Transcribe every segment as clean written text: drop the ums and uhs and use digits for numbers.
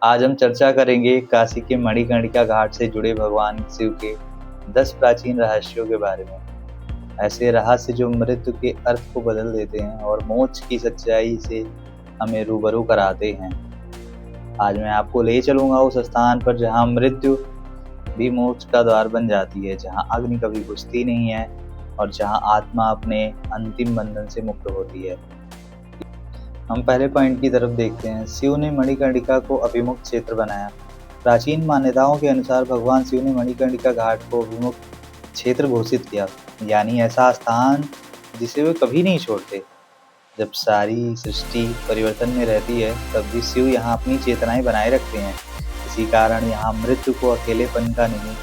आज हम चर्चा करेंगे काशी के मणिकर्णिका घाट से जुड़े भगवान शिव के 10 प्राचीन रहस्यों के बारे में। ऐसे रहस्य जो मृत्यु के अर्थ को बदल देते हैं और मोक्ष की सच्चाई से हमें रूबरू कराते हैं। आज मैं आपको ले चलूंगा उस स्थान पर जहां मृत्यु भी मोक्ष का द्वार बन जाती है, जहां अग्नि कभी बुझती नहीं है और जहां आत्मा अपने अंतिम बंधन से मुक्त होती है। हम पहले पॉइंट की तरफ देखते हैं। शिव ने मणिकर्णिका को अभिमुक्त क्षेत्र बनाया। प्राचीन मान्यताओं के अनुसार भगवान शिव ने मणिकर्णिका घाट को अभिमुक्त क्षेत्र घोषित किया, यानी ऐसा स्थान जिसे वे कभी नहीं छोड़ते। जब सारी सृष्टि परिवर्तन में रहती है, तब भी शिव यहाँ अपनी चेतनाएं बनाए रखते हैं। इसी कारण यहाँ मृत्यु को अकेलेपन का नहीं,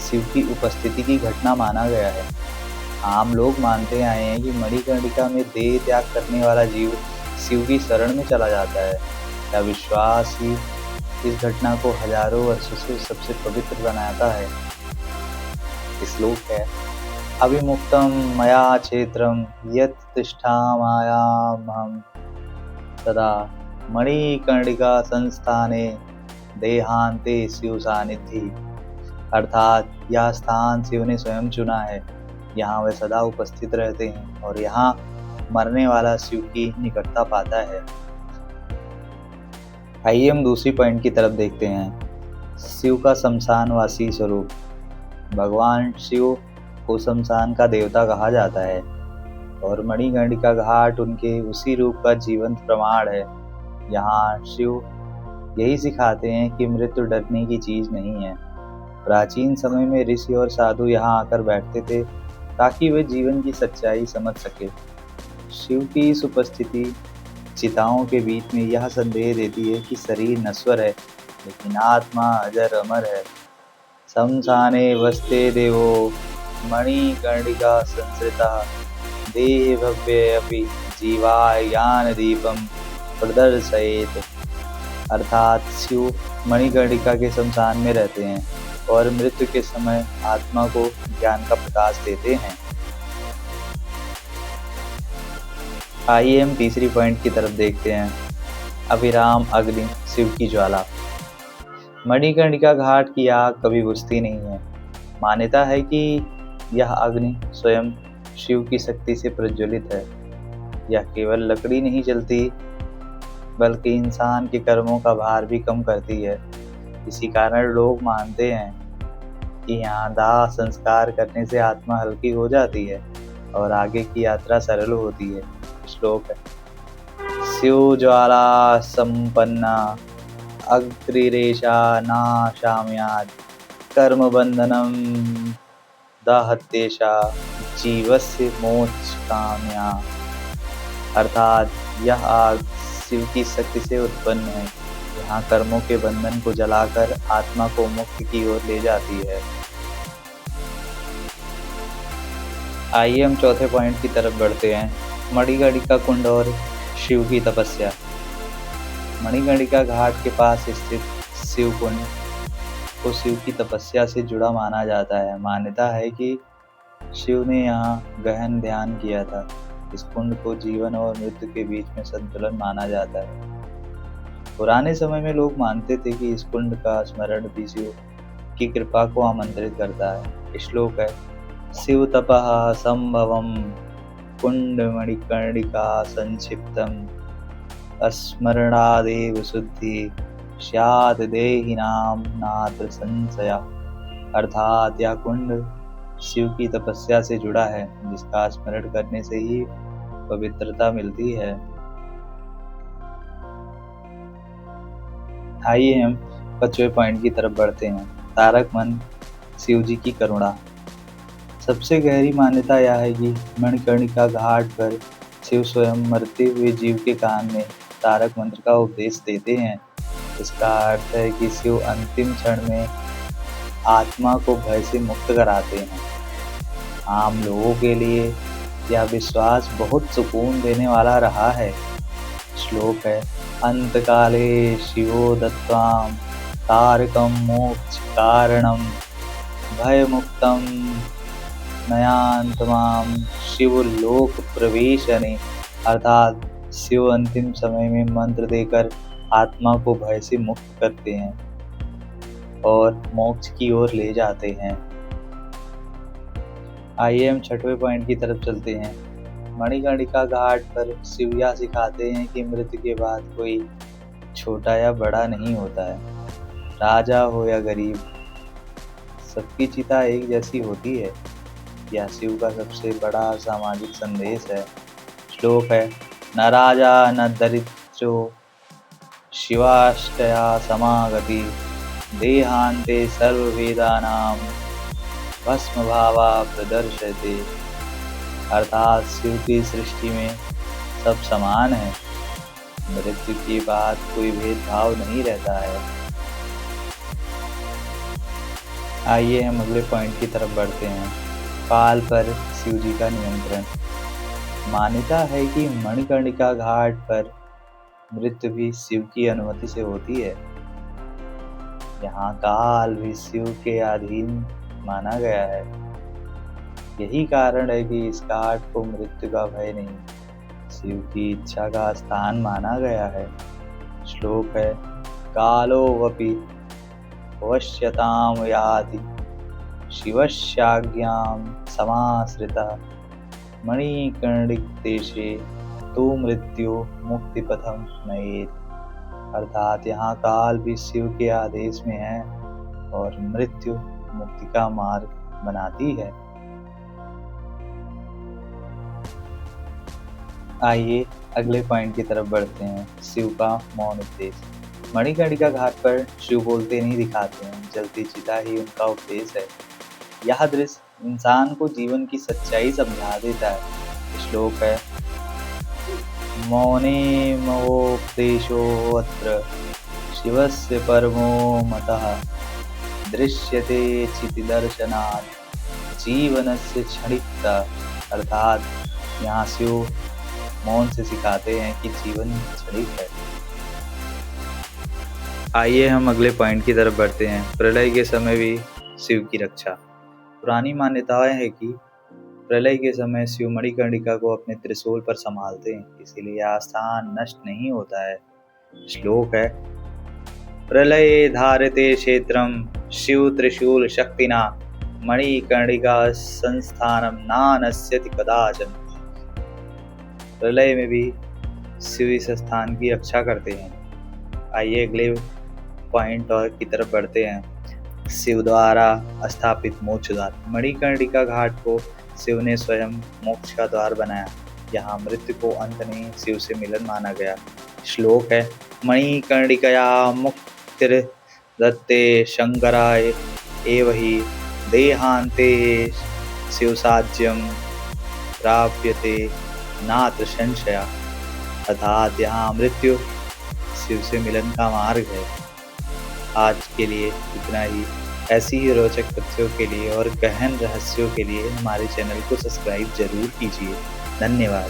शिव की उपस्थिति की घटना माना गया है। आम लोग मानते आए हैं कि मणिकर्णिका में देह त्याग करने वाला जीव शिव की शरण में चला जाता है। यह विश्वास ही इस घटना को हजारों वर्षों से सबसे पवित्र बनाता है। श्लोक है, अभिमुक्तम मया क्षेत्रम यत् तिष्ठामयामहं तदा मणिकर्णिका संस्थाने देहांते शिव सानिधि। अर्थात यह स्थान शिव ने स्वयं चुना है। यहाँ वे सदा उपस्थित रहते हैं और यहाँ मरने वाला शिव की निकटता पाता है। आइए हम दूसरी पॉइंट की तरफ देखते हैं। शिव का शमशानवासी स्वरूप। भगवान शिव को शमशान का देवता कहा जाता है और मणिकर्णिका घाट उनके उसी रूप का जीवंत प्रमाण है। यहाँ शिव यही सिखाते हैं कि मृत्यु डरने की चीज नहीं है। प्राचीन समय में ऋषि और साधु यहाँ आकर बैठते थे ताकि वे जीवन की सच्चाई समझ सके। शिव की इस उपस्थिति चिताओं के बीच में यह संदेश देती है कि शरीर नश्वर है, लेकिन आत्मा अजर अमर है। शमशाने वस्ते देवो मणिकर्णिका संसृता देह भव्य अपि जीवायान दीपम प्रदर्शयेत। अर्थात शिव मणिकर्णिका के शमशान में रहते हैं और मृत्यु के समय आत्मा को ज्ञान का प्रकाश देते हैं। आइए हम तीसरी पॉइंट की तरफ देखते हैं। अभिराम अग्नि, शिव की ज्वाला। मणिकर्णिका घाट की आग कभी बुझती नहीं है। मान्यता है कि यह अग्नि स्वयं शिव की शक्ति से प्रज्वलित है। यह केवल लकड़ी नहीं जलती, बल्कि इंसान के कर्मों का भार भी कम करती है। इसी कारण लोग मानते हैं कि यहाँ दाह संस्कार करने से आत्मा हल्की हो जाती है और आगे की यात्रा सरल होती है। श्लोक है, शिव ज्वाला संपन्ना अग्निरेषा नाशाम्यात् कर्म बंधनम दाहत्येषा जीवस्य मोक्ष काम्या। अर्थात यह आग शिव की शक्ति से उत्पन्न है। यहाँ कर्मों के बंधन को जलाकर आत्मा को मुक्ति की ओर ले जाती है। आइए हम चौथे पॉइंट की तरफ बढ़ते हैं। मणिकर्णिका कुंड और शिव की तपस्या। मणिकर्णिका घाट के पास स्थित शिव कुंड को शिव की तपस्या से जुड़ा माना जाता है। मान्यता है कि शिव ने यहाँ गहन ध्यान किया था। इस कुंड को जीवन और मृत्यु के बीच में संतुलन माना जाता है। पुराने समय में लोग मानते थे कि इस कुंड का स्मरण भी शिव की कृपा को आमंत्रित करता है। श्लोक है, शिव तपः संभवम कुंड मणिकर्णिका संक्षिप्तम स्मरणादेव शुद्धि स्यात् देहिनां नात्र संशय। अर्थात यह कुंड शिव की तपस्या से जुड़ा है, जिसका स्मरण करने से ही पवित्रता मिलती है। आइए हम 5वें पॉइंट की तरफ बढ़ते हैं। तारक मंत्र, शिव जी की करुणा। सबसे गहरी मान्यता यह है कि मणिकर्णिका घाट पर शिव स्वयं मरते हुए जीव के कान में तारक मंत्र का उपदेश देते हैं। इसका अर्थ है कि शिव अंतिम क्षण में आत्मा को भय से मुक्त कराते हैं। आम लोगों के लिए यह विश्वास बहुत सुकून देने वाला रहा है। श्लोक है, अंतकाले शिवो दत्तां तारकं मोक्ष कारणं भयमुक्तं नयान्तमां शिवलोक प्रवेशने। अर्थात शिव अंतिम समय में मंत्र देकर आत्मा को भय से मुक्त करते हैं और मोक्ष की ओर ले जाते हैं। आइए हम छठवें पॉइंट की तरफ चलते हैं। मणिकर्णिका घाट पर शिव यह सिखाते हैं कि मृत्यु के बाद कोई छोटा या बड़ा नहीं होता है, राजा हो या गरीब, सबकी चिता एक जैसी होती है। यह शिव का सबसे बड़ा सामाजिक संदेश है। श्लोक है, न राजा न दरिद्रो शिवाष्टया समागति देहांते सर्ववेदानां भस्म भावा प्रदर्शते। अर्थात शिव की सृष्टि में सब समान है, मृत्यु के बाद कोई भेदभाव नहीं रहता है। आइए हम अगले पॉइंट की तरफ बढ़ते हैं। काल पर शिव जी का नियंत्रण। मान्यता है कि मणिकर्णिका घाट पर मृत्यु भी शिव की अनुमति से होती है। यहाँ काल भी शिव के अधीन माना गया है। यही कारण है कि इस घाट को मृत्यु का भय नहीं, शिव की इच्छा का स्थान माना गया है। श्लोक है, कालो वपि वश्यताम याति शिवस्याज्ञां समाश्रितः मणिकर्णिक देशे तो मृत्यु मुक्तिपथम नयेत्। अर्थात यहाँ काल भी शिव के आदेश में है और मृत्यु मुक्ति का मार्ग बनाती है। आइए अगले पॉइंट की तरफ बढ़ते हैं। शिव का मौन उपदेश। मणिकर्णिका घाट पर शिव बोलते नहीं दिखाते हैं, जलती चिता ही उनका उपदेश है। यह दृश्य इंसान को जीवन की सच्चाई समझा देता है। श्लोक है, मौने महोपदेशोऽत्र शिवस्य परमो मतः दृश्यते चितिदर्शनात् जीवनस्य क्षणिकता। अर्थात यहाँ शिव मौन से सिखाते हैं कि जीवन क्षणिक है। आइए हम अगले पॉइंट की तरफ बढ़ते हैं। प्रलय के समय भी शिव की रक्षा। पुरानी मान्यताएं है कि प्रलय के समय शिव मणिकर्णिका को अपने त्रिशूल पर संभालते हैं, इसीलिए यह स्थान नष्ट नहीं होता है। श्लोक है, प्रलये धारते क्षेत्रम शिव त्रिशूल शक्तिना मणिकर्णिका संस्थानम नानश्यति कदाचन। प्रलय में भी शिव इस स्थान की रक्षा करते हैं। आइए अगले पॉइंट और की तरफ बढ़ते हैं। शिव द्वारा स्थापित मोक्ष द्वार। मणिकर्णिका घाट को शिव ने स्वयं मोक्ष का द्वार बनाया। यहाँ मृत्यु को अंत नहीं, शिव से मिलन माना गया। श्लोक है, मणिकर्णिकया मुक्तिर्दत्ते शंकराय एवहि देहांते शिवसाज्यम प्राप्यते नात्र संशया। अर्थात यहाँ मृत्यु शिव से मिलन का मार्ग है। आज के लिए इतना ही। ऐसी ही रोचक तथ्यों के लिए और गहन रहस्यों के लिए हमारे चैनल को सब्सक्राइब जरूर कीजिए। धन्यवाद।